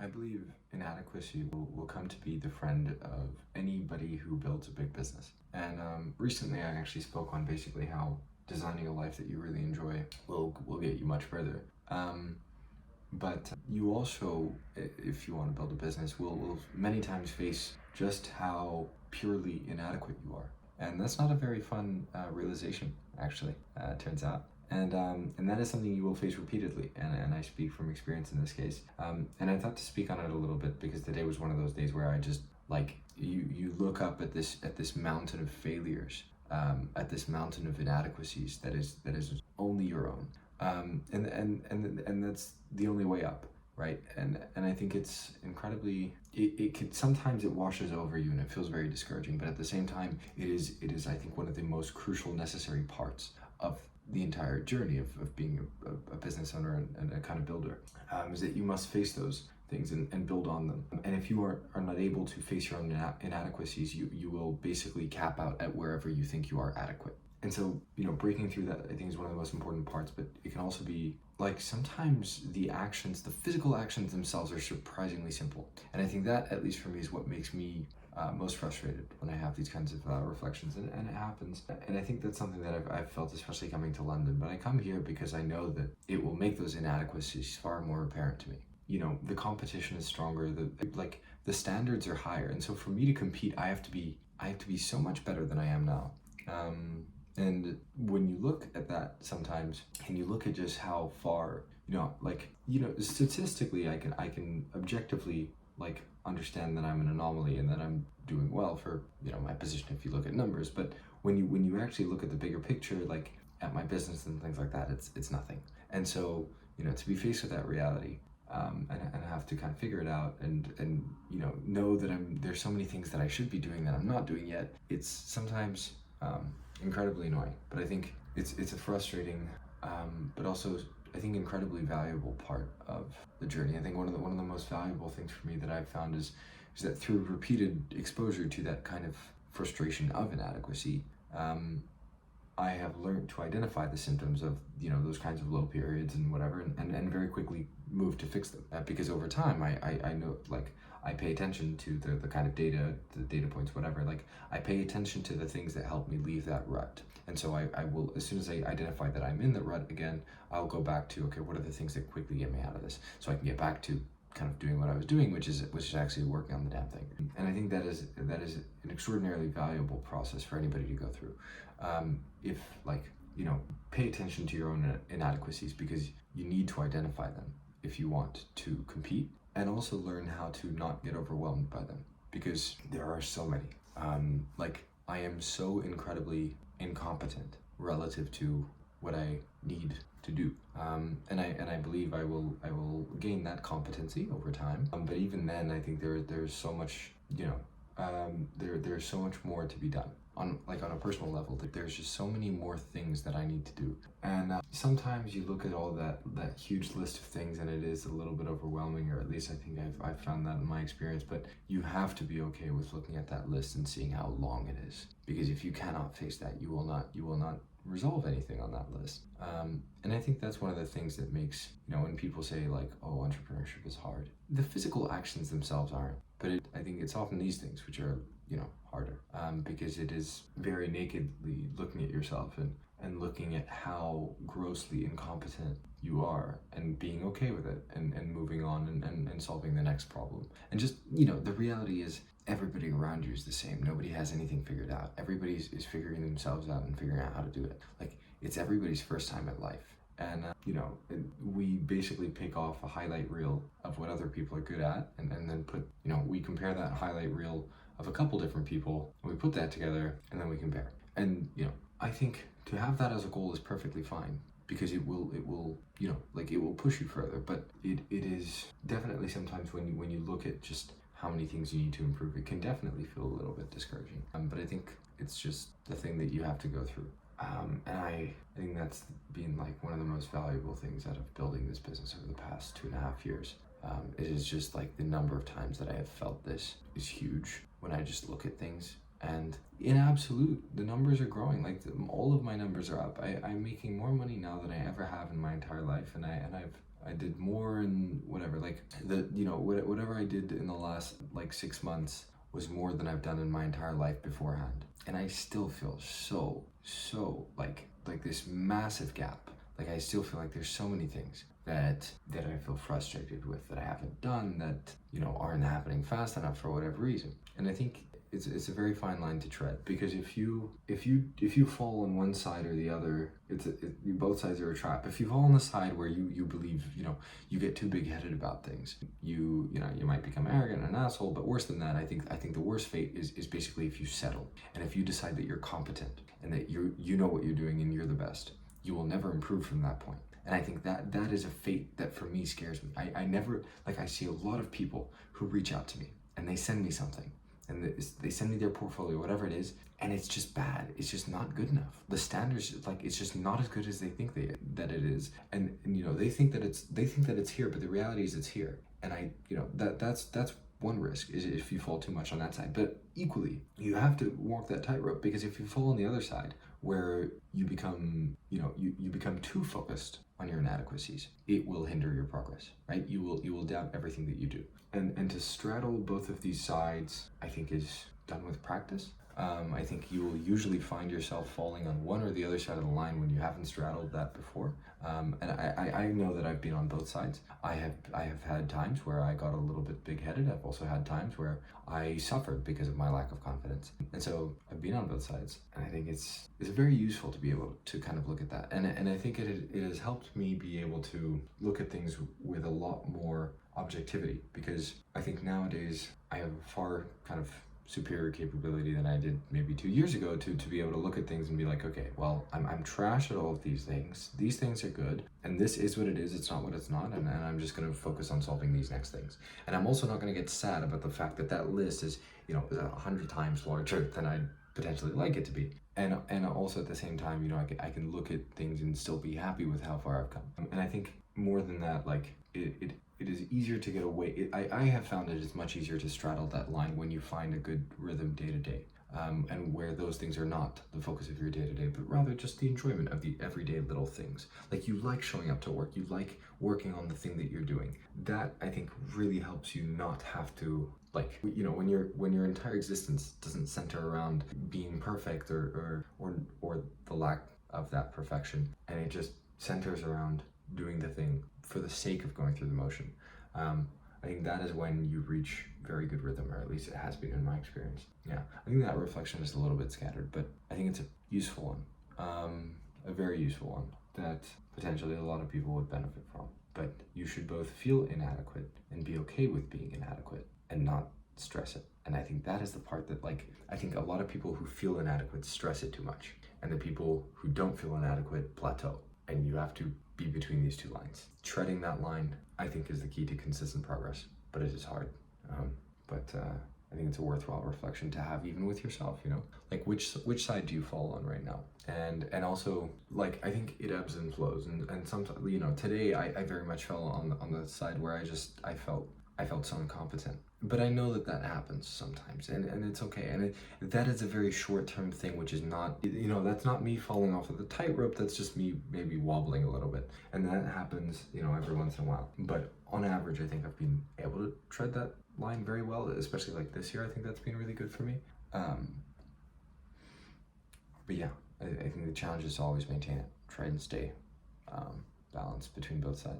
I believe inadequacy will come to be the friend of anybody who builds a big business. And recently I actually spoke on basically how designing a life that you really enjoy will get you much further. But you also, if you want to build a business, will many times face just how purely inadequate you are. And that's not a very fun realization, actually, it turns out. And that is something you will face repeatedly, and I speak from experience in this case. And I thought to speak on it a little bit because today was one of those days where I just like you look up at this mountain of failures, at this mountain of inadequacies that is only your own, and that's the only way up, right? And I think it's incredibly it could sometimes it washes over you and it feels very discouraging, but at the same time it is I think one of the most crucial necessary parts of the entire journey of being a business owner and a kind of builder, is that you must face those things and build on them. And if you are not able to face your own inadequacies, you will basically cap out at wherever you think you are adequate. And so, breaking through that I think is one of the most important parts, but it can also be like sometimes the physical actions themselves are surprisingly simple. And I think that, at least for me, is what makes me most frustrated when I have these kinds of reflections, and it happens. And I think that's something that I've felt, especially coming to London. But I come here because I know that it will make those inadequacies far more apparent to me. The competition is stronger, the standards are higher, and so for me to compete, I have to be so much better than I am now. And when you look at that sometimes, and you look at just how far, statistically, I can objectively understand that I'm an anomaly and that I'm doing well for my position if you look at numbers. But when you actually look at the bigger picture, like at my business and things like that, it's nothing. And so to be faced with that reality, and have to kind of figure it out and know that there's so many things that I should be doing that I'm not doing yet. It's sometimes incredibly annoying, but I think it's a frustrating, but also I think incredibly valuable part of the journey. I think one of the most valuable things for me that I've found is that through repeated exposure to that kind of frustration of inadequacy, I have learned to identify the symptoms of those kinds of low periods and whatever, and very quickly move to fix them. Because over time, I know, I pay attention to the kind of data, the data points, whatever. I pay attention to the things that help me leave that rut. And so I will, as soon as I identify that I'm in the rut again, I'll go back to, okay, what are the things that quickly get me out of this, so I can get back to kind of doing what I was doing, which is actually working on the damn thing. And I think that is an extraordinarily valuable process for anybody to go through. If pay attention to your own inadequacies, because you need to identify them if you want to compete, and also learn how to not get overwhelmed by them, because there are so many. I am so incredibly incompetent relative to what I need to do, and I believe I will gain that competency over time. But even then, I think there's so much there's so much more to be done on a personal level. There's just so many more things that I need to do, and sometimes you look at all that huge list of things and it is a little bit overwhelming, or at least I think I've found that in my experience. But you have to be okay with looking at that list and seeing how long it is, because if you cannot face that, you will not resolve anything on that list. And I think that's one of the things that makes, when people say oh, entrepreneurship is hard, the physical actions themselves aren't, but I think it's often these things which are harder, because it is very nakedly looking at yourself and looking at how grossly incompetent you are, and being okay with it, and moving on and solving the next problem. And just the reality is, everybody around you is the same. Nobody has anything figured out. Everybody is figuring themselves out and figuring out how to do it. It's everybody's first time at life. And we basically pick off a highlight reel of what other people are good at, and then put, we compare that highlight reel of a couple different people, and we put that together, and then we compare. And I think to have that as a goal is perfectly fine, because it will it will push you further. But it is definitely sometimes when you look at just how many things you need to improve, it can definitely feel a little bit discouraging. But I think it's just the thing that you have to go through. And I think that's been one of the most valuable things out of building this business over the past 2.5 years. It is just the number of times that I have felt this is huge when I just look at things. And in absolute, the numbers are growing. All of my numbers are up. I'm making more money now than I ever have in my entire life, and I did more and whatever, like whatever I did in the last like 6 months was more than I've done in my entire life beforehand. And I still feel so like this massive gap. Like I still feel like there's so many things that I feel frustrated with that I haven't done, that aren't happening fast enough for whatever reason. And I think it's a very fine line to tread, because if you fall on one side or the other, both sides are a trap. If you fall on the side where you believe you get too big-headed about things, you might become arrogant and an asshole. But worse than that, I think the worst fate is basically if you settle, and if you decide that you're competent and that you know what you're doing and you're the best, you will never improve from that point. And I think that is a fate that for me scares me. I never, like, I see a lot of people who reach out to me and they send me something, and they send me their portfolio, whatever it is, and it's just bad. It's just not good enough. The standards, like, it's just not as good as they think that it is. And they think that it's here, but the reality is it's here. And that's one risk, is if you fall too much on that side. But equally, you have to walk that tightrope, because if you fall on the other side, where you become you become too focused on your inadequacies, it will hinder your progress, right? You will doubt everything that you do. And to straddle both of these sides, I think, is done with practice. I think you will usually find yourself falling on one or the other side of the line when you haven't straddled that before. And I know that I've been on both sides. I have had times where I got a little bit big-headed. I've also had times where I suffered because of my lack of confidence. And so I've been on both sides, and I think it's very useful to be able to kind of look at that. And I think it has helped me be able to look at things with a lot more objectivity, because I think nowadays I have a far kind of superior capability than I did maybe 2 years ago to be able to look at things and be like, okay, well, I'm trash at all of these things. These things are good, and this is what it is. It's not what it's not, and I'm just going to focus on solving these next things. And I'm also not going to get sad about the fact that list is 100 times larger than I'd potentially like it to be. And also at the same time, I can look at things and still be happy with how far I've come. And I think more than that, like, it is easier to get away. I have found it is much easier to straddle that line when you find a good rhythm day to day, and where those things are not the focus of your day to day, but rather just the enjoyment of the everyday little things. Like, you like showing up to work, you like working on the thing that you're doing. That, I think, really helps you not have to, like, when your entire existence doesn't center around being perfect or the lack of that perfection, and it just centers around doing the thing for the sake of going through the motion. I think that is when you reach very good rhythm, or at least it has been in my experience. Yeah, I think that reflection is a little bit scattered, but I think it's a useful one, a very useful one that potentially a lot of people would benefit from. But you should both feel inadequate and be okay with being inadequate and not stress it. And I think that is the part that, like, I think a lot of people who feel inadequate stress it too much, and the people who don't feel inadequate plateau. And you have to be between these two lines. Treading that line, I think, is the key to consistent progress, but it is hard. But I think it's a worthwhile reflection to have, even with yourself. Like, which side do you fall on right now? And also, like, I think it ebbs and flows. And sometimes, today I very much fell on the side where I felt so incompetent. But I know that happens sometimes, and it's okay. And that is a very short-term thing, which is not, that's not me falling off of the tightrope. That's just me maybe wobbling a little bit. And that happens, every once in a while. But on average, I think I've been able to tread that line very well, especially like this year. I think that's been really good for me. But yeah, I think the challenge is to always maintain it. Try and stay balanced between both sides.